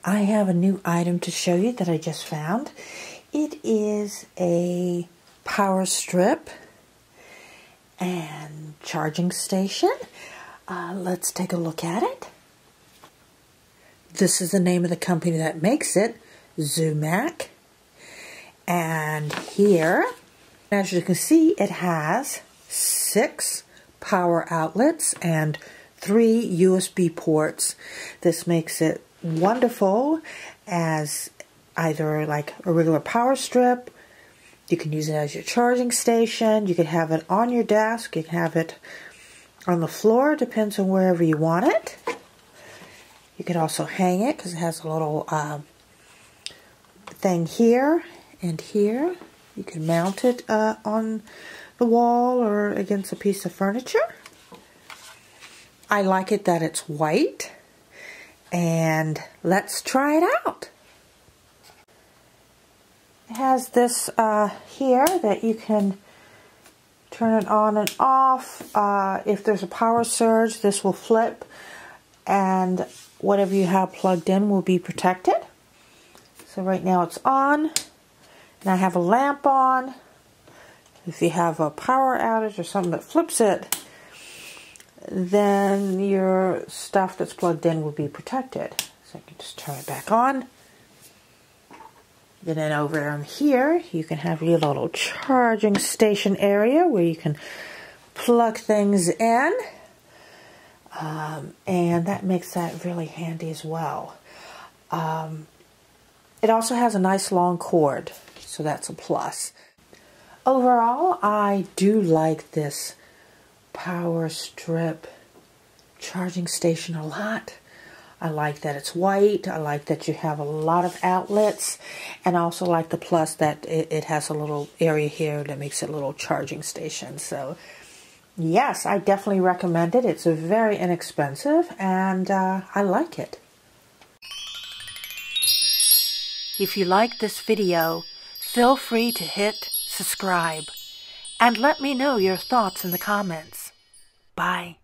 I have a new item to show you that I just found. It is a power strip and charging station. Let's take a look at it. This is the name of the company that makes it, ZOOMACH. And here, as you can see, it has 6 power outlets and 3 USB ports. This makes it wonderful as either like a regular power strip. You can use it as your charging station. You can have it on your desk. You can have it on the floor. Depends on wherever you want it. You could also hang it because it has a little thing here and here. You can mount it on the wall or against a piece of furniture. I like it that it's white. And let's try it out. It has this here that you can turn it on and off. If there's a power surge, this will flip and whatever you have plugged in will be protected. So right now it's on and I have a lamp on. If you have a power outage or something that flips it, then your stuff that's plugged in will be protected. So I can just turn it back on. And then over on here, you can have your little charging station area where you can plug things in. And that makes that really handy as well. It also has a nice long cord, so that's a plus. Overall, I do like this power strip charging station a lot. I like that it's white. I like that you have a lot of outlets, and I also like the plus that it has a little area here that makes it a little charging station. So yes, I definitely recommend it. It's very inexpensive and I like it. If you like this video, feel free to hit subscribe and let me know your thoughts in the comments. Bye.